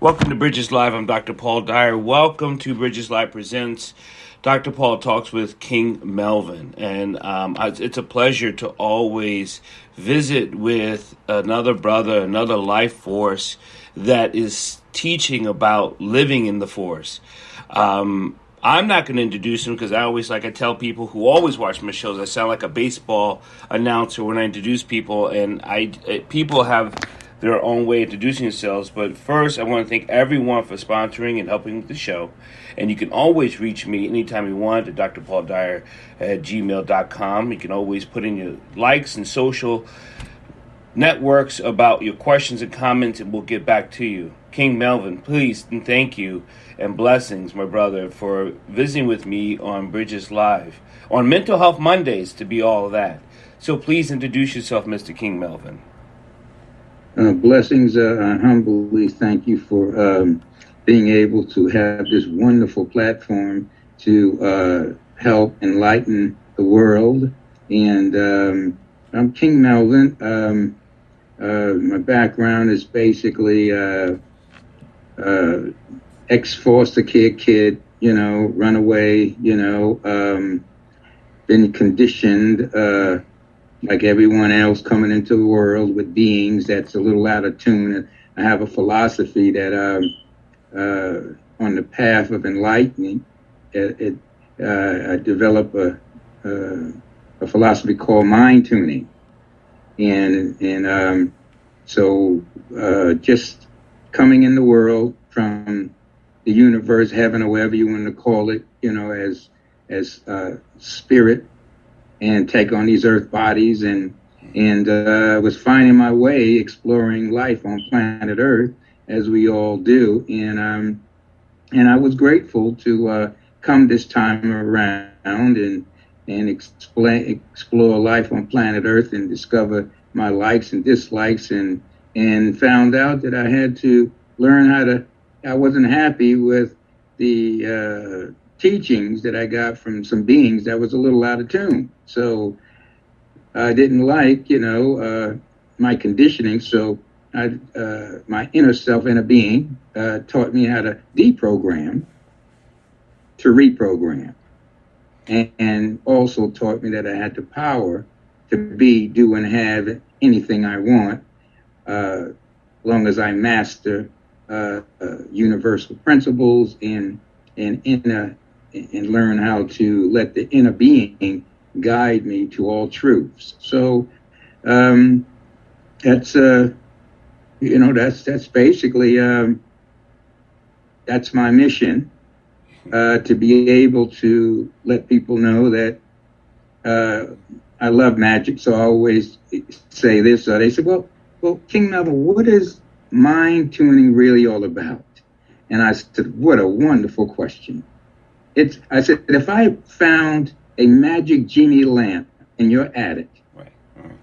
Welcome to Bridges Live. I'm Dr. Paul Dyer. Welcome to Bridges Live Presents Dr. Paul Talks with King Melvin. And it's a pleasure to always visit with another brother, another life force that is teaching about living in the force. I'm not going to introduce him because I tell people who always watch my shows, I sound like a baseball announcer when I introduce people, and people have their own way of introducing themselves. But first, I want to thank everyone for sponsoring and helping with the show. And you can always reach me anytime you want at drpauldyer@gmail.com. You can always put in your likes and social networks about your questions and comments, and we'll get back to you. King Melvin, please and thank you and blessings, my brother, for visiting with me on Bridges Live on Mental Health Mondays, to be all of that. So please introduce yourself, Mr. King Melvin. Blessings. I humbly thank you for being able to have this wonderful platform to help enlighten the world. And I'm King Melvin. My background is basically ex-foster kid, runaway, been conditioned like everyone else coming into the world with beings that's a little out of tune. And I have a philosophy that on the path of enlightening, I develop a philosophy called mind tuning. So just coming in the world from the universe, heaven, or whatever you want to call it, as spirit, and take on these earth bodies, and was finding my way exploring life on planet Earth, as we all do. And I was grateful to come this time around and explore life on planet Earth and discover my likes and dislikes, and found out that I had to learn I wasn't happy with the teachings that I got from some beings that was a little out of tune. So I didn't like, my conditioning. So my inner self, inner being, taught me how to deprogram to reprogram, and also taught me that I had the power to be, do, and have anything I want, long as I master universal principles and learn how to let the inner being guide me to all truths. So that's basically that's my mission, to be able to let people know that I love magic. So I always say this. They say, well, King Melvin, what is mind tuning really all about? And I said, what a wonderful question. I said, if I found a magic genie lamp in your attic, right,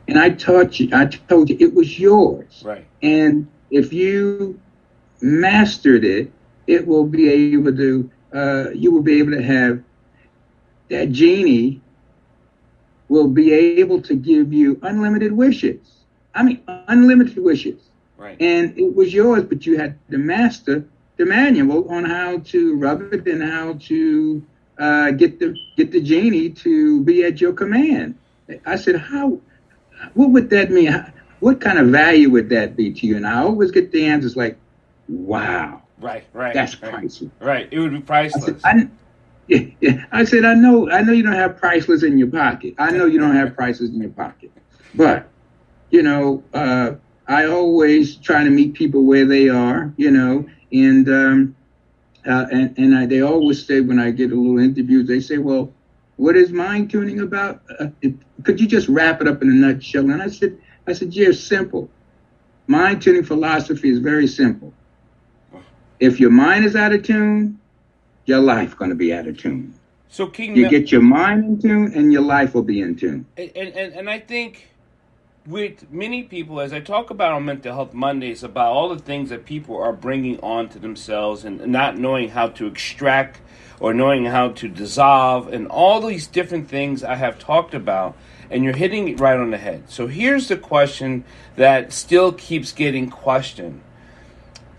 and I told you it was yours, right, and if you mastered it, it will be able to, you will be able to have, that genie will be able to give you unlimited wishes. I mean, unlimited wishes. Right. And it was yours, but you had to master the manual on how to rub it and how to get the genie to be at your command. I said, what would that mean? What kind of value would that be to you? And I always get the answers like, wow. Right. That's priceless. Right. It would be priceless. I said, I know you don't have priceless in your pocket. I know you don't have priceless in your pocket. But, I always try to meet people where they are, and they always say, when I get a little interviews, they say, well, what is mind tuning about? Could you just wrap it up in a nutshell? And I said, yeah, simple. Mind tuning philosophy is very simple. If your mind is out of tune, your life going to be out of tune. So King, you get your mind in tune, and your life will be in tune. And I think with many people, as I talk about on Mental Health Mondays, about all the things that people are bringing on to themselves and not knowing how to extract or knowing how to dissolve and all these different things I have talked about, and you're hitting it right on the head. So here's the question that still keeps getting questioned.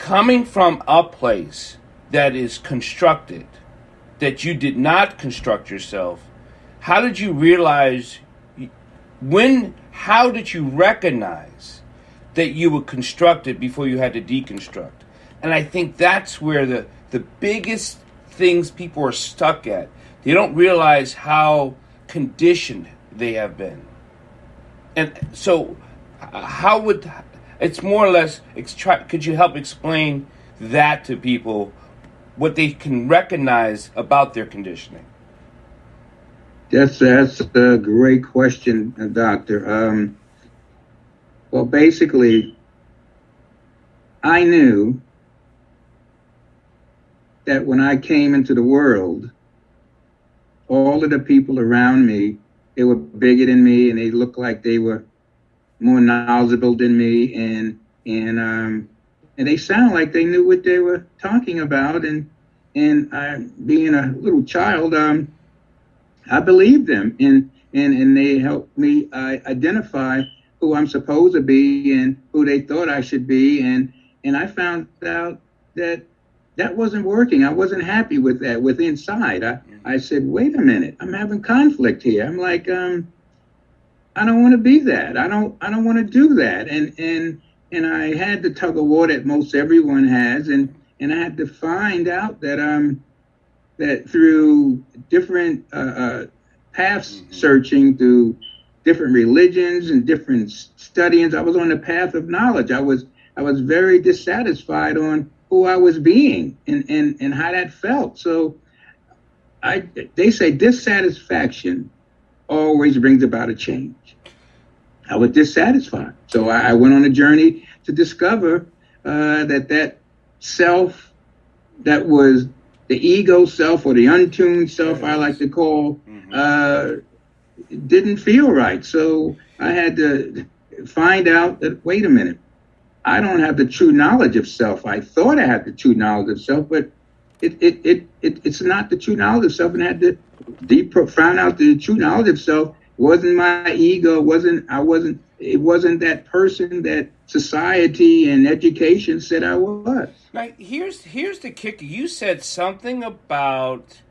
coming from a place that is constructed, that you did not construct yourself, how did you realize how did you recognize that you were constructed before you had to deconstruct? And I think that's where the biggest things people are stuck at. They don't realize how conditioned they have been. And so it's more or less, could you help explain that to people, what they can recognize about their conditioning? That's a great question, Doctor. Well, basically, I knew that when I came into the world, all of the people around me, they were bigger than me, and they looked like they were more knowledgeable than me, and they sound like they knew what they were talking about. And being a little child, I believed them, and they helped me identify who I'm supposed to be and who they thought I should be, and I found out that wasn't working. I wasn't happy with that. With inside, I said, wait a minute, I'm having conflict here. I'm like, I don't want to be that. I don't want to do that. And I had the tug of war that most everyone has, and I had to find out that that through different paths searching, through different religions and different studyings, I was on the path of knowledge. I was very dissatisfied on who I was being and how that felt. So they say dissatisfaction always brings about a change. I was dissatisfied. So I went on a journey to discover that self, that was the ego self, or the untuned self, I like to call, didn't feel right. So I had to find out that, wait a minute, I don't have the true knowledge of self. I thought I had the true knowledge of self, but it's not the true knowledge of self, and I had to find out the true knowledge of self wasn't my ego, it wasn't that person that society and education said I was. Now, here's the kicker. You said something about,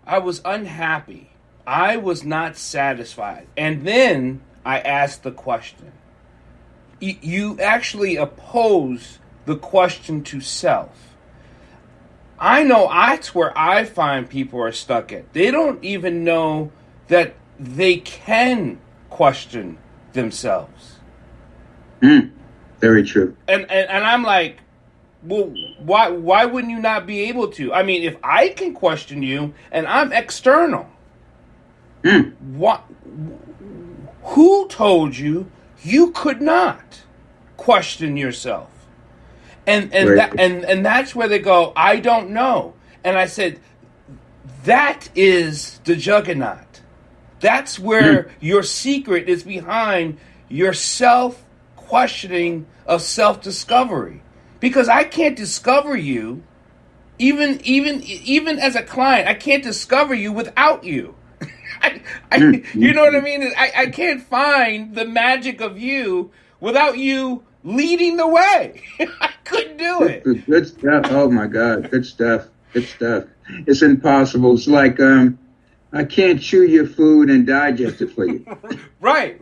I was unhappy. I was not satisfied. And then I asked the question. You actually oppose the question to self. I know that's where I find people are stuck at. They don't even know that they can question themselves. Very true. And I'm like, well, why wouldn't you not be able to? I mean, if I can question you and I'm external, what? Who told you could not question yourself? And that's where they go, I don't know. And I said, that is the juggernaut. That's where your secret is, behind your self-questioning of self-discovery. Because I can't discover you, even as a client, I can't discover you without you. You know what I mean? I can't find the magic of you without you leading the way. I couldn't do it. Good stuff. Oh my God. Good stuff. It's impossible. It's like, I can't chew your food and digest it for you. Right.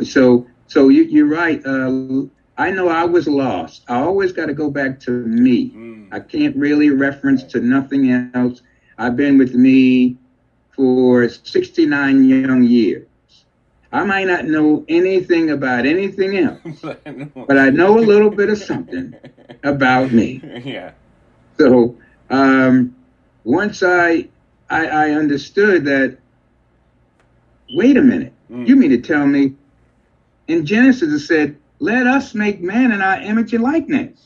So you're right. I know I was lost. I always got to go back to me. I can't really reference to nothing else. I've been with me for 69 young years. I might not know anything about anything else, but I know a little bit of something about me. Yeah. So once I understood that, wait a minute, you mean to tell me, in Genesis it said, let us make man in our image and likeness.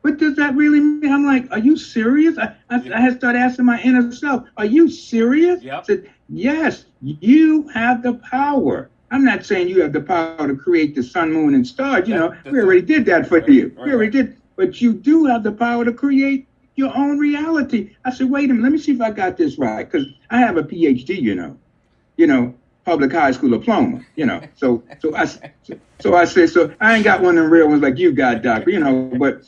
What does that really mean? I'm like, are you serious? I had started asking my inner self, are you serious? Yep. I said, yes, you have the power. I'm not saying you have the power to create the sun, moon, and stars. We already did that for you. We already did. But you do have the power to create your own reality. I said, wait a minute, let me see if I got this right. Because I have a PhD, public high school diploma, So I said, so I ain't got one of them real ones like you got, Doc. But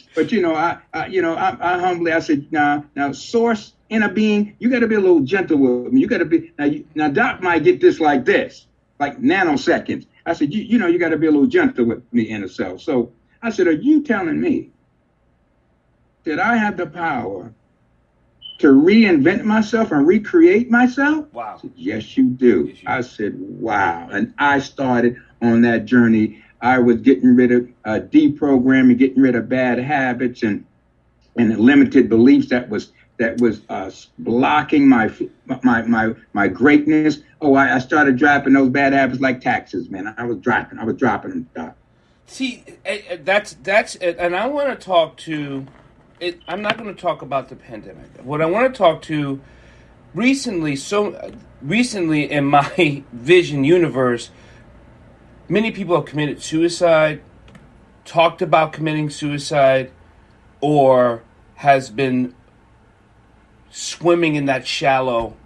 I humbly I said, now, source, inner being, you got to be a little gentle with me. You got to be now. Doc might get this, like nanoseconds. I said, you got to be a little gentle with me, inner self. So I said, are you telling me that I have the power to reinvent myself and recreate myself? Wow. I said, yes, you do. Yes, you do. I said, wow. And I started on that journey. I was getting rid of deprogramming, getting rid of bad habits and limited beliefs that was blocking my greatness. Oh, I started dropping those bad habits like taxes, man. I was dropping them, Doc. See, that's it. And I want to talk to it. I'm not going to talk about the pandemic. What I want to talk to recently in my vision universe, many people have committed suicide, talked about committing suicide, or has been swimming in that shallow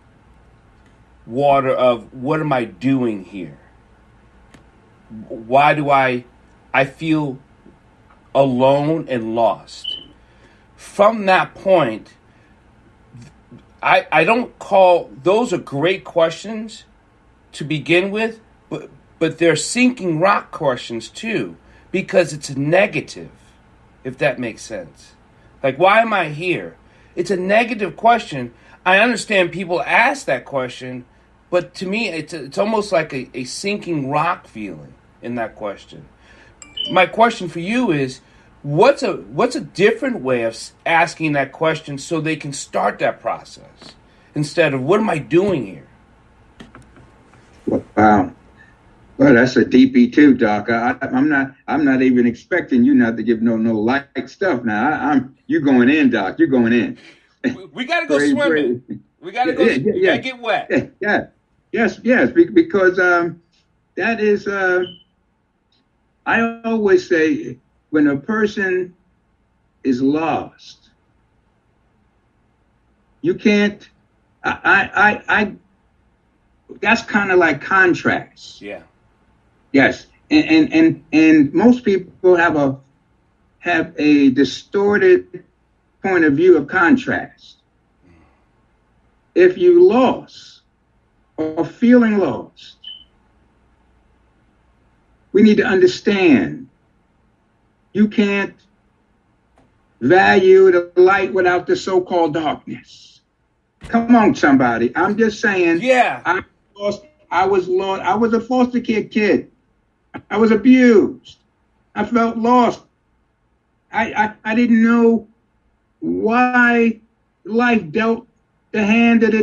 water of what am I doing here? Why do I feel alone and lost? From that point, I don't call those are great questions to begin with, but they're sinking rock questions too, because it's negative, if that makes sense. Like, why am I here? It's a negative question. I understand people ask that question, but to me, it's almost like a sinking rock feeling in that question. My question for you is, what's a different way of asking that question so they can start that process instead of what am I doing here? Wow. Well, that's a deepie too, Doc. I'm not even expecting you not to give no light stuff. Now you're going in, Doc. You're going in. We gotta go swimming. We gotta go. We gotta get wet. Yes. Because that is. I always say when a person is lost, you can't. I that's kind of like contrast. Yeah. Yes, and most people have a distorted point of view of contrast. If you lost or feeling lost, we need to understand you can't value the light without the so-called darkness. Come on, somebody. I'm just saying. Yeah. I was lost. I was a foster kid. I was abused. I felt lost. I didn't know why life dealt the hand that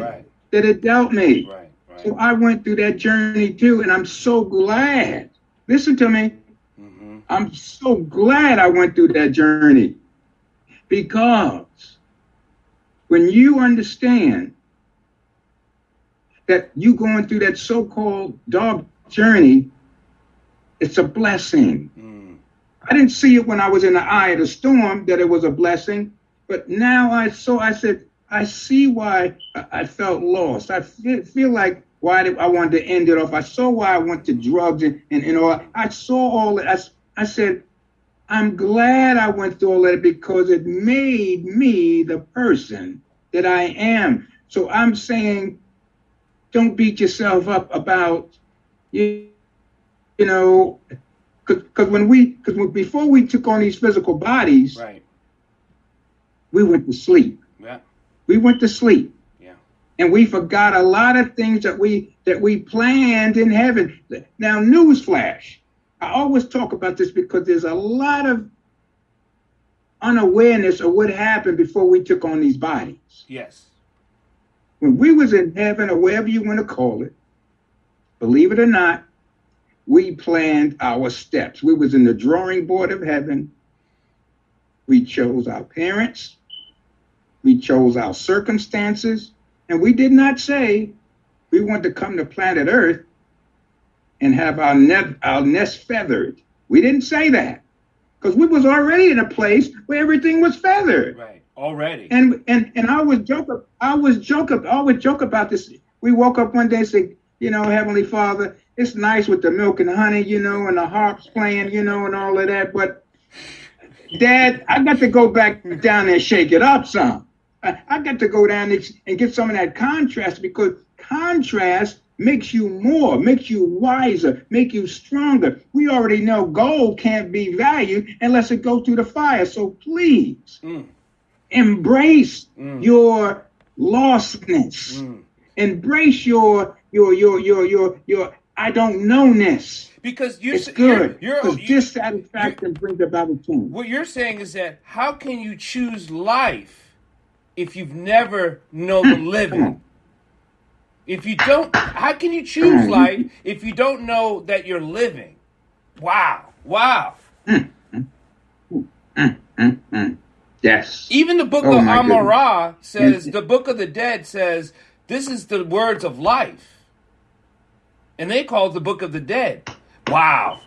it dealt me. Right. So I went through that journey too, and I'm so glad. Listen to me. Mm-hmm. I'm so glad I went through that journey, because when you understand that you going through that so-called dark journey, it's a blessing. I didn't see it when I was in the eye of the storm that it was a blessing, but now I said, I see why I felt lost. I feel like why I wanted to end it off. I saw why I went to drugs and all. I saw all that. I said, I'm glad I went through all that because it made me the person that I am. So I'm saying, don't beat yourself up about, because before we took on these physical bodies, right, we went to sleep. Yeah. We went to sleep. Yeah. And we forgot a lot of things that we planned in heaven. Now, newsflash. I always talk about this because there's a lot of unawareness of what happened before we took on these bodies. Yes. When we was in heaven, or wherever you want to call it, believe it or not, we planned our steps. We was in the drawing board of heaven. We chose our parents. We chose our circumstances. And we did not say we want to come to planet Earth and have our nest feathered. We didn't say that, because we was already in a place where everything was feathered. Right. Already. And I always joke about this. We woke up one day and said, Heavenly Father, it's nice with the milk and the honey, and the harps playing, and all of that. But Dad, I got to go back down there and shake it up some. I got to go down and get some of that contrast, because contrast makes you more, makes you wiser, make you stronger. We already know gold can't be valued unless it goes through the fire. So please embrace your lostness. Embrace your I don't know-ness. Because it's good. Because dissatisfaction brings about a change. What you're saying is that how can you choose life if you've never known the living? If you don't, how can you choose life if you don't know that you're living? Wow. Yes. Even the book of Amara says, the book of the dead says, this is the words of life. And they call it the book of the dead. Wow.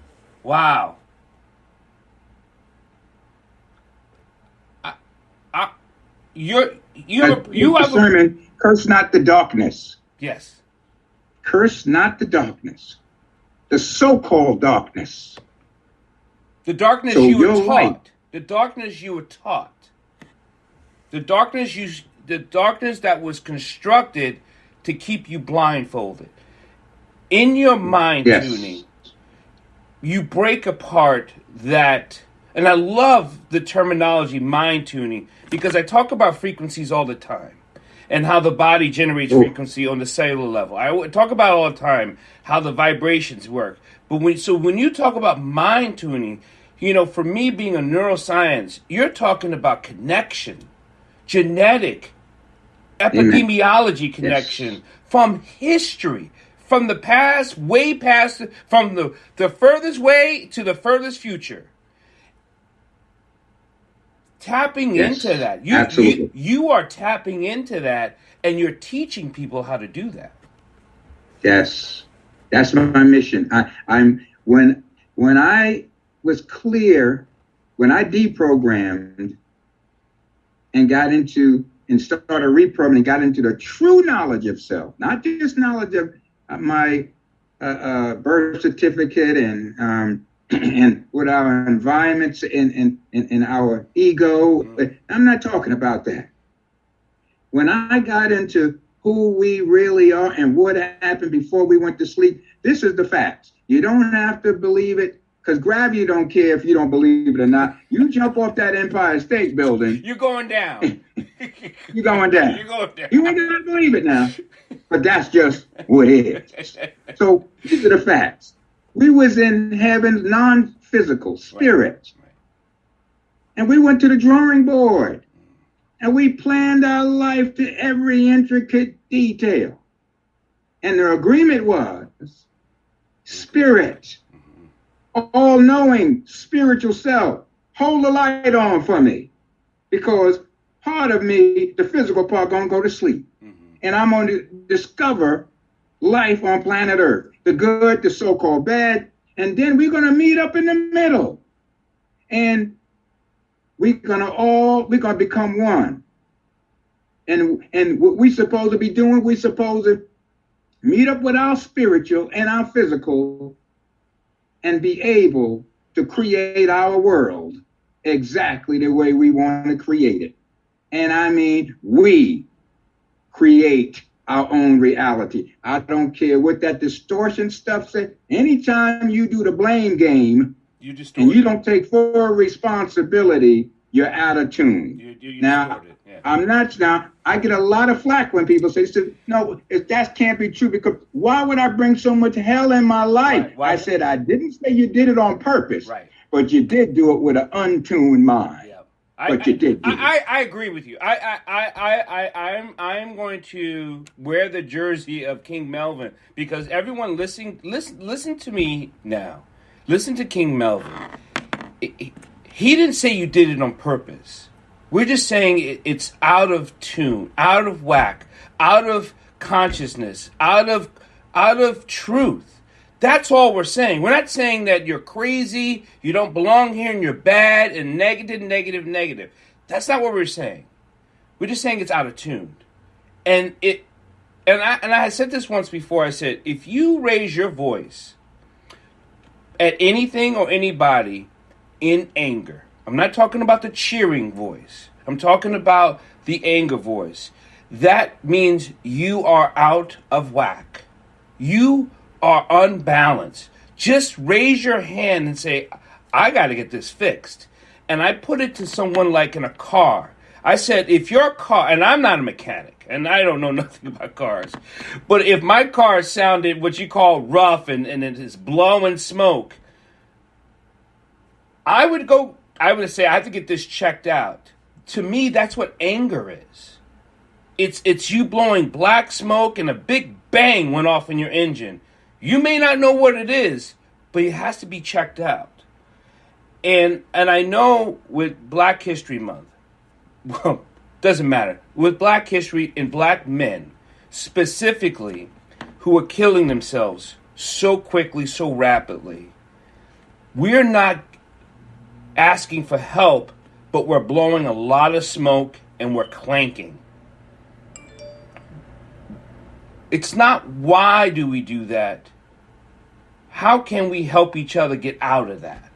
You have a sermon, curse not the darkness. Yes. Curse not the darkness. The so-called darkness. The darkness you were taught. Light. The darkness you were taught. The darkness that was constructed to keep you blindfolded. In your mind tuning, you break apart that, and I love the terminology mind tuning, because I talk about frequencies all the time and how the body generates frequency on the cellular level. I talk about all the time how the vibrations work. But when you talk about mind tuning, for me being a neuroscience, you're talking about connection, genetic, epidemiology connection from history, from the past, way past, from the furthest way to the furthest future. Tapping into that. You are tapping into that, and you're teaching people how to do that. Yes. That's my mission. When I was clear, when I deprogrammed and got into and started reprogramming, got into the true knowledge of self, not just knowledge of my birth certificate and with our environments and our ego. I'm not talking about that. When I got into who we really are and what happened before we went to sleep, this is the facts. You don't have to believe it, because gravity don't care if you don't believe it or not. You jump off that Empire State Building. You're going down. You're going down. You're going down. You ain't going to believe it now. But that's just what it is. So these are the facts. We was in heaven, non-physical, spirit. Right. And we went to the drawing board. And we planned our life to every intricate detail. And the agreement was spirit, all-knowing spiritual self. Hold the light on for me. Because part of me, the physical part, going to go to sleep. And I'm going to discover life on planet Earth. The good, the so-called bad. And then we're going to meet up in the middle. And we're going to become one. And what we supposed to be doing, we supposed to meet up with our spiritual and our physical and be able to create our world exactly the way we want to create it. And I mean, we create our own reality. I don't care what that distortion stuff says. Anytime you do the blame game and you don't take full responsibility, you're out of tune. You now, I'm not now. I get a lot of flack when people say, no, that can't be true, because why would I bring so much hell in my life? Right. I said, I didn't say you did it on purpose, but you did do it with an untuned mind. You did. I agree with you. I'm going to wear the jersey of King Melvin, because everyone listen to me now. Listen to King Melvin. He didn't say you did it on purpose. We're just saying it's out of tune, out of whack, out of consciousness, out of truth. That's all we're saying. We're not saying that you're crazy, you don't belong here, and you're bad, and negative. That's not what we're saying. We're just saying it's out of tune. And and I had said this once before. I said, if you raise your voice at anything or anybody in anger, I'm not talking about the cheering voice. I'm talking about the anger voice. That means you are out of whack. You are unbalanced. Just raise your hand and say, I got to get this fixed. And I put it to someone like in a car. I said, if your car, and I'm not a mechanic, and I don't know nothing about cars, but if my car sounded what you call rough and it is blowing smoke, I would say, I have to get this checked out. To me, that's what anger is. It's you blowing black smoke and a big bang went off in your engine. You may not know what it is, but it has to be checked out. And I know with Black History Month, well, doesn't matter. With Black history and black men, specifically, who are killing themselves so quickly, so rapidly, we're not asking for help, but we're blowing a lot of smoke and we're clanking. It's not why do we do that. How can we help each other get out of that?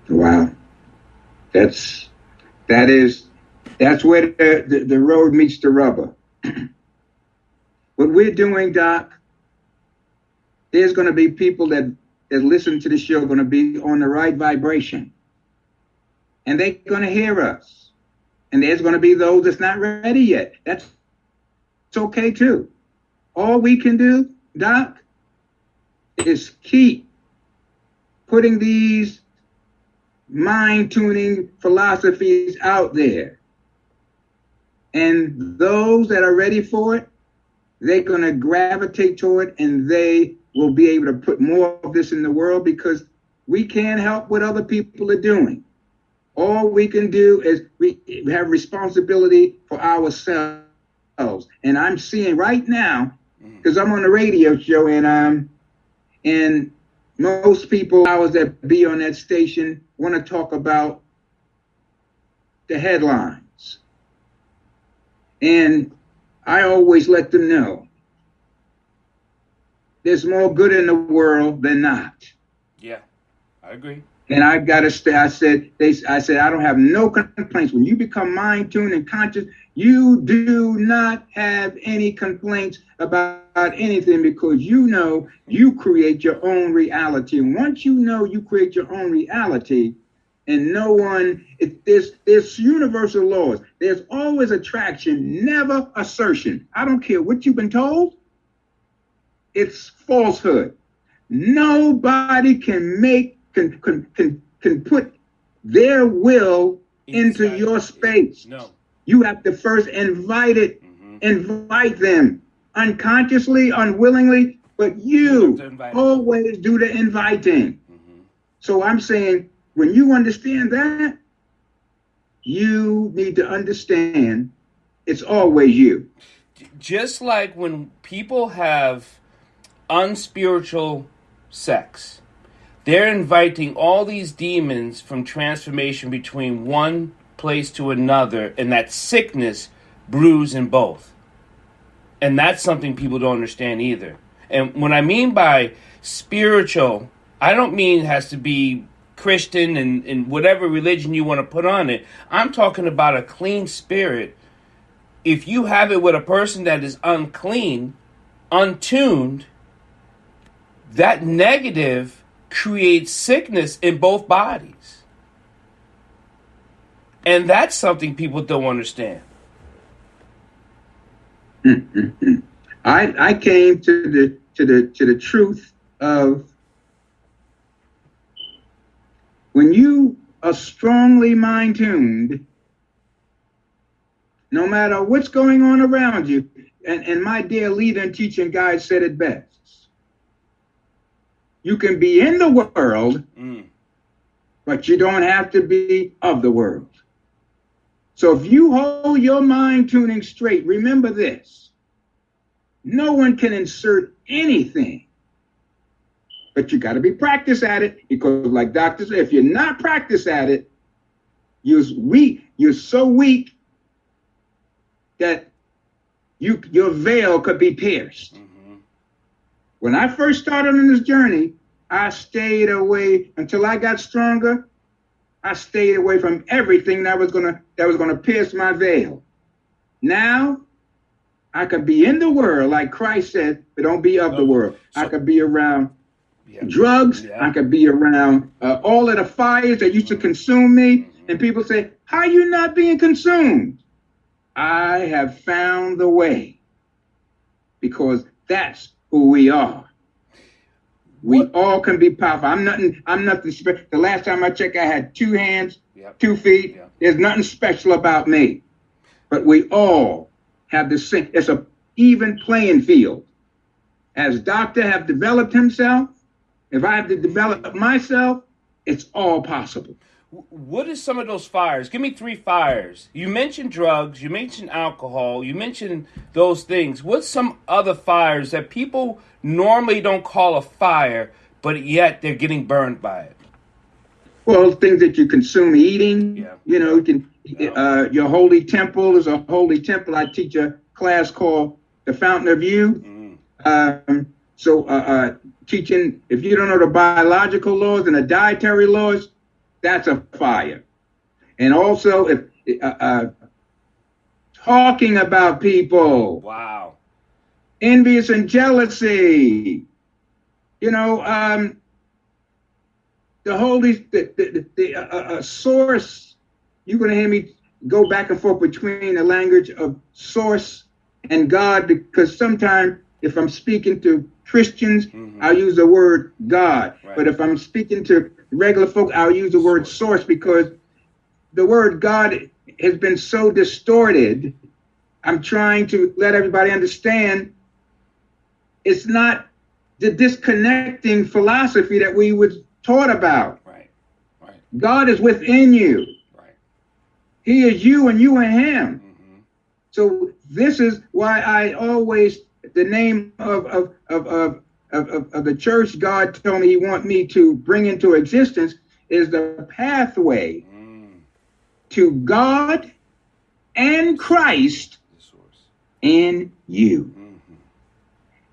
Wow. That's where the road meets the rubber. What we're doing, Doc, there's going to be people that listen to the show going to be on the right vibration. And they're going to hear us. And there's going to be those that's not ready yet. It's okay too. All we can do, Doc, is keep putting these mind-tuning philosophies out there. And those that are ready for it, they're going to gravitate toward it, and they will be able to put more of this in the world, because we can't help what other people are doing. All we can do is we have responsibility for ourselves. And I'm seeing right now, because I'm on the radio show, and most people that be on that station want to talk about the headlines. And I always let them know there's more good in the world than not. Yeah, I agree. And I've got to stay. I said, I don't have no complaints. When you become mind-tuned and conscious, you do not have any complaints about anything, because you know you create your own reality. And once you know you create your own reality, and no one, there's universal laws. There's always attraction, never assertion. I don't care what you've been told. It's falsehood. Nobody can put their will into your space. No. You have to first invite it, invite them unconsciously, unwillingly, but you always do the inviting. So I'm saying, when you understand that, you need to understand it's always you. Just like when people have unspiritual sex, they're inviting all these demons from transformation between one place to another, and that sickness brews in both. And that's something people don't understand either. And when I mean by spiritual, I don't mean it has to be Christian and whatever religion you want to put on it. I'm talking about a clean spirit. If you have it with a person that is unclean, untuned, that negative creates sickness in both bodies. And that's something people don't understand. I came to the truth of, when you are strongly mind-tuned, no matter what's going on around you, and my dear leader and teacher and guide said it best, you can be in the world, but you don't have to be of the world. So if you hold your mind tuning straight, remember this: no one can insert anything, but you got to be practiced at it, because like doctors say, if you're not practiced at it, you're so weak that your veil could be pierced. Mm-hmm. When I first started on this journey, I stayed away until I got stronger. I stayed away from everything that was gonna pierce my veil. Now I could be in the world, like Christ said, but don't be of the world. I could be around drugs. I could be around all of the fires that used to consume me. Mm-hmm. And people say, how are you not being consumed? I have found the way, because that's who we are. We all can be powerful. I'm nothing special. The last time I checked, I had 2 hands, 2 feet. There's nothing special about me. But we all have the same. It's an even playing field. As Doctor have developed himself, if I have to develop myself, it's all possible. What are some of those fires? Give me 3 fires. You mentioned drugs. You mentioned alcohol. You mentioned those things. What's some other fires that people normally don't call a fire, but yet they're getting burned by it? Well, things that you consume eating. Yeah. You know, your holy temple is a holy temple. I teach a class called The Fountain of Youth. Teaching, if you don't know the biological laws and the dietary laws, that's a fire. And also, if talking about people. Wow. Envious and jealousy. You know, the source. You're going to hear me go back and forth between the language of source and God, because sometimes if I'm speaking to Christians, I'll use the word God. Right. But if I'm speaking to regular folk, I'll use the word source, because the word God has been so distorted. I'm trying to let everybody understand it's not the disconnecting philosophy that we were taught about. Right. God is within you. Right. He is you and you and him. Mm-hmm. So this is why I always, the name of the church God told me he want me to bring into existence is the pathway to God and Christ in you.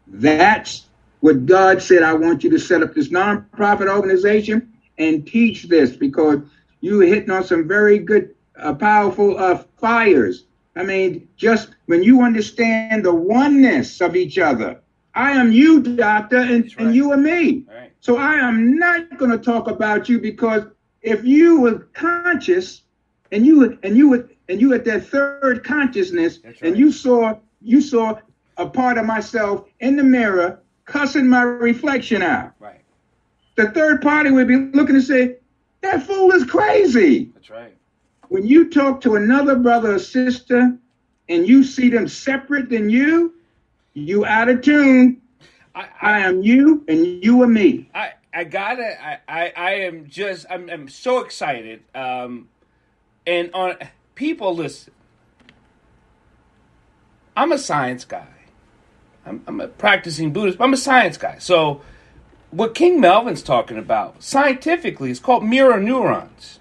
That's what God said. I want you to set up this nonprofit organization and teach this, because you were hitting on some very good, powerful fires. I mean, just when you understand the oneness of each other. I am you, Doctor, and you are me. Right. So I am not going to talk about you, because if you were conscious and you at that third consciousness, right, and you saw a part of myself in the mirror cussing my reflection out. Right. The third party would be looking and say, that fool is crazy. That's right. When you talk to another brother or sister and you see them separate than you out of tune. I am you and you are me. I'm so excited. And on people, listen, I'm a science guy. I'm a practicing Buddhist, but I'm a science guy. So what King Melvin's talking about scientifically is called mirror neurons.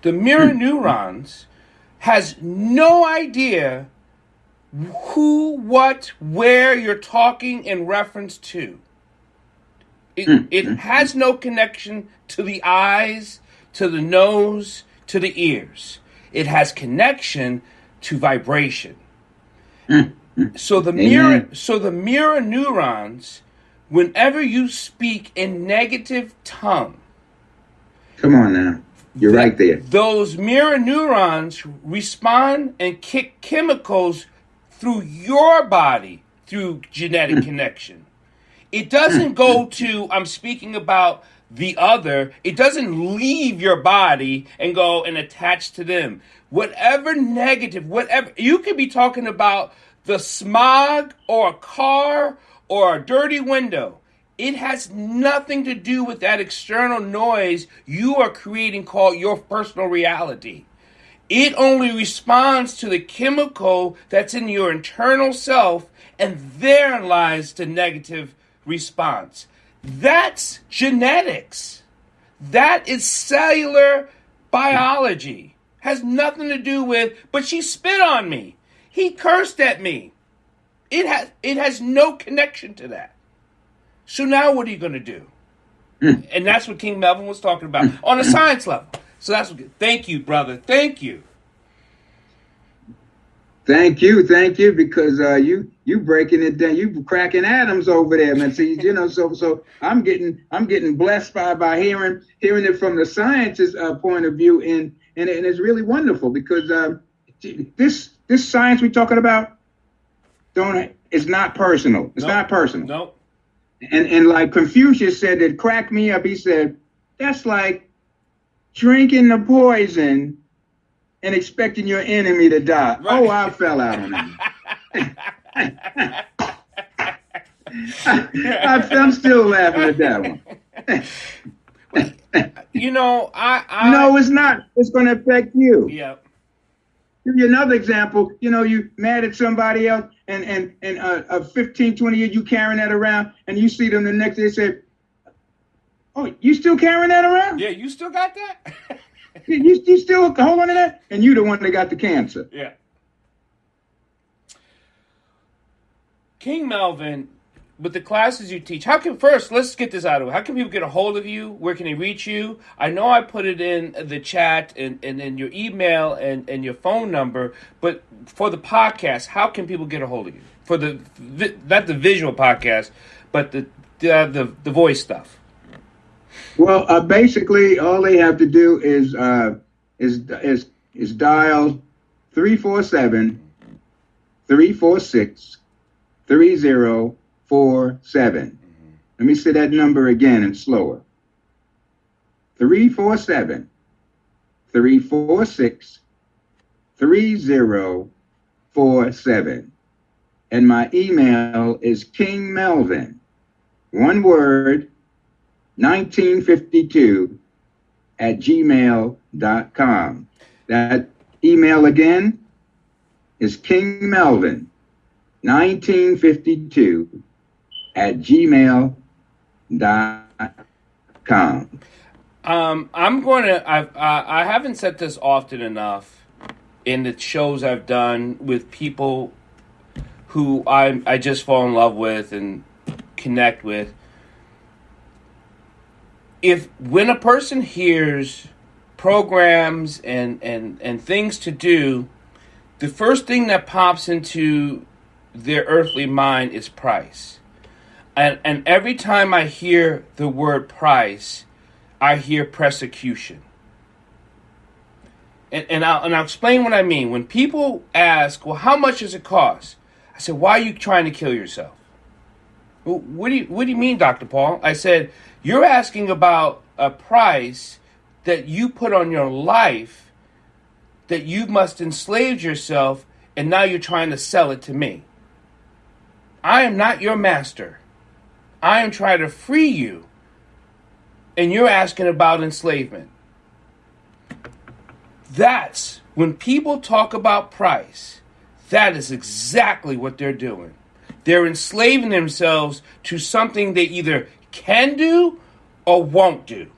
The mirror neurons has no idea who, what, where you're talking in reference to. It has no connection to the eyes, to the nose, to the ears. It has connection to vibration. So the mirror neurons, whenever you speak in negative tongue. Come on now. You're right there. Those mirror neurons respond and kick chemicals through your body through genetic connection. It doesn't go to, I'm speaking about the other. It doesn't leave your body and go and attach to them. Whatever negative, whatever, you could be talking about the smog or a car or a dirty window. It has nothing to do with that external noise you are creating called your personal reality. It only responds to the chemical that's in your internal self, and therein lies the negative response. That's genetics. That is cellular biology. Has nothing to do with, but she spit on me. He cursed at me. It has no connection to that. So now what are you going to do? And that's what King Melvin was talking about on a science level. So that's what. Thank you, brother. Thank you. Thank you, because you breaking it down, you cracking atoms over there, man. See, so I'm getting blessed by hearing it from the scientist's point of view, and it's really wonderful because this science we're talking about it's not personal. It's not personal. Nope. And like Confucius said, it cracked me up. He said, that's like drinking the poison and expecting your enemy to die. Right. Oh, I fell out on that. I'm still laughing at that one. No, it's not. It's going to affect you. Yeah. Give you another example. You mad at somebody else, and 15, 20 years you carrying that around, and you see them the next day say, "Oh, you still carrying that around? Yeah, you still got that? you still hold on to that? And you the one that got the cancer." Yeah. King Melvin, with the classes you teach, let's get this out of it. How can people get a hold of you? Where can they reach you? I know I put it in the chat and in your email and your phone number, but for the podcast, how can people get a hold of you? For not the visual podcast, but the voice stuff. Well, basically, all they have to do is dial 347. Let me say that number again and slower. 347. And my email is kingmelvin, one word, 1952 @gmail.com. That email again is kingmelvin, 1952 @gmail.com. I haven't said this often enough in the shows I've done with people who I just fall in love with and connect with. When a person hears programs and things to do, the first thing that pops into their earthly mind is price. And every time I hear the word price, I hear persecution. And I'll explain what I mean. When people ask, well, how much does it cost? I said, why are you trying to kill yourself? Well, what do you mean, Dr. Paul? I said, you're asking about a price that you put on your life, that you must enslave yourself, and now you're trying to sell it to me. I am not your master. I am trying to free you, and you're asking about enslavement. That's when people talk about price, that is exactly what they're doing. They're enslaving themselves to something they either can do or won't do.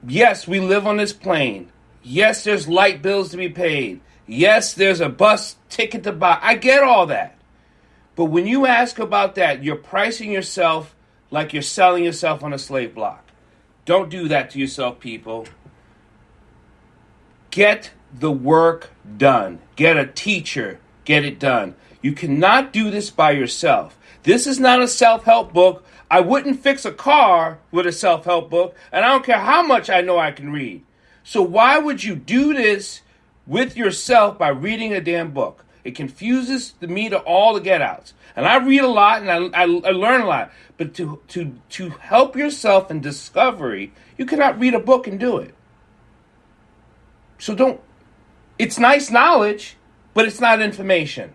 Yes, we live on this plane. Yes, there's light bills to be paid. Yes, there's a bus ticket to buy. I get all that. But when you ask about that, you're pricing yourself like you're selling yourself on a slave block. Don't do that to yourself, people. Get the work done. Get a teacher. Get it done. You cannot do this by yourself. This is not a self-help book. I wouldn't fix a car with a self-help book, and I don't care how much I know I can read. So why would you do this with yourself by reading a damn book? It confuses me to all the get-outs. And I read a lot and I learn a lot. But to help yourself in discovery, you cannot read a book and do it. So it's nice knowledge, but it's not information.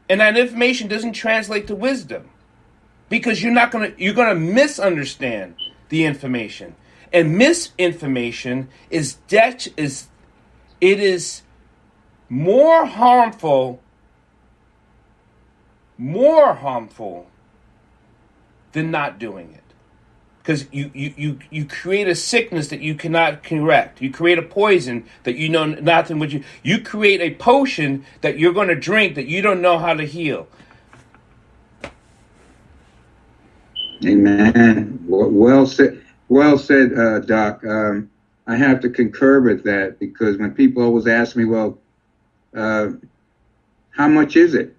And that information doesn't translate to wisdom. Because you're gonna misunderstand the information. And misinformation is more harmful than not doing it. Because you create a sickness that you cannot correct. You create a poison that you know nothing but you create a potion that you're going to drink that you don't know how to heal. Amen. Well said. Well said, Doc. I have to concur with that, because when people always ask me, well, how much is it?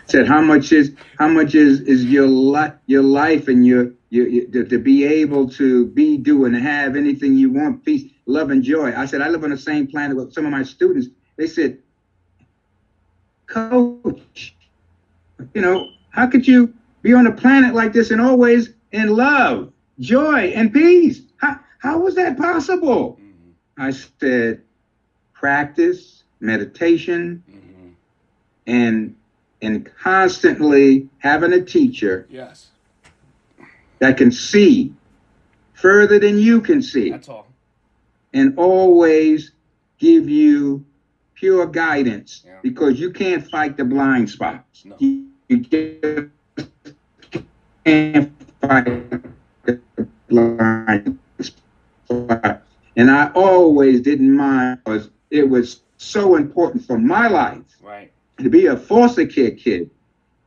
Said, how much is your life and your to be able to be, do, and have anything you want, peace, love, and joy. I said, I live on the same planet with some of my students. They said, Coach, how could you be on a planet like this and always in love, joy, and peace? How was that possible? Mm-hmm. I said, practice, meditation, mm-hmm. and constantly having a teacher, yes, that can see further than you can see. That's all. And always give you pure guidance, yeah. Because you can't fight the blind spots. No. You just can't fight the blind spots. And I always didn't mind, because it was so important for my life, right, to be a foster care kid,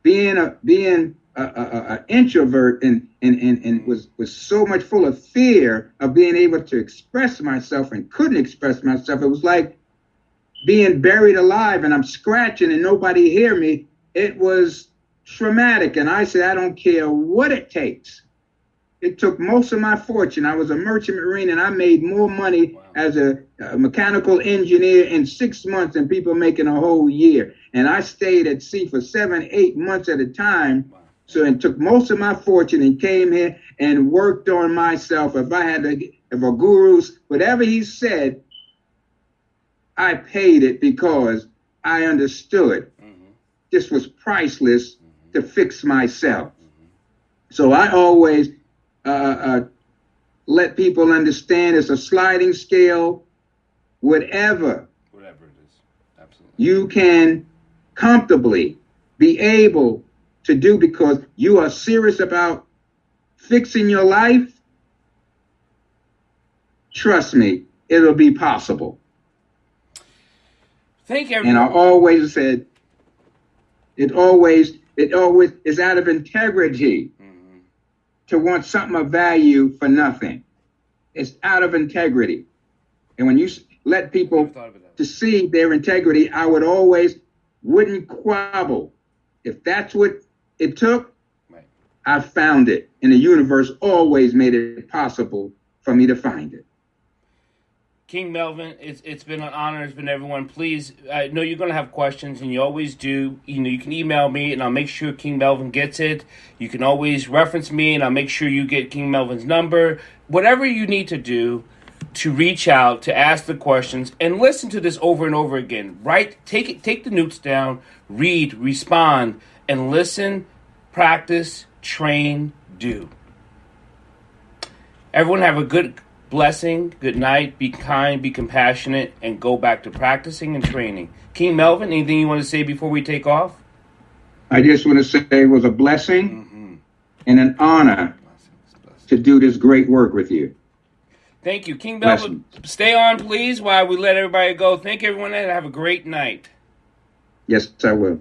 being an introvert and was so much full of fear of being able to express myself and couldn't express myself. It was like being buried alive and I'm scratching and nobody hear me. It was traumatic. And I said, I don't care what it takes. It took most of my fortune. I was a merchant marine and I made more money as a mechanical engineer in 6 months than people making a whole year. And I stayed at sea for 7-8 months at a time. So it took most of my fortune and came here and worked on myself. If a guru's, whatever he said, I paid it because I understood. Mm-hmm. This was priceless, mm-hmm. to fix myself. Mm-hmm. So I always let people understand it's a sliding scale. Whatever it is, absolutely, you can comfortably be able to do, because you are serious about fixing your life, trust me, it'll be possible. Thank you. And I always said, it always is out of integrity, mm-hmm. to want something of value for nothing. It's out of integrity. And when you let people to see their integrity, I wouldn't quabble. If that's what it took, right. I found it. And the universe always made it possible for me to find it. King Melvin, it's been an honor. It's been everyone. Please, I know you're going to have questions, and you always do. You can email me, and I'll make sure King Melvin gets it. You can always reference me, and I'll make sure you get King Melvin's number. Whatever you need to do to reach out, to ask the questions, and listen to this over and over again. Right? Take the notes down, read, respond, and listen, practice, train, do. Everyone have a good blessing, good night, be kind, be compassionate, and go back to practicing and training. King Melvin, anything you want to say before we take off? I just want to say it was a blessing, mm-hmm. and an honor to do this great work with you. Thank you. King Melvin, stay on, please, while we let everybody go. Thank everyone, and have a great night. Yes, I will.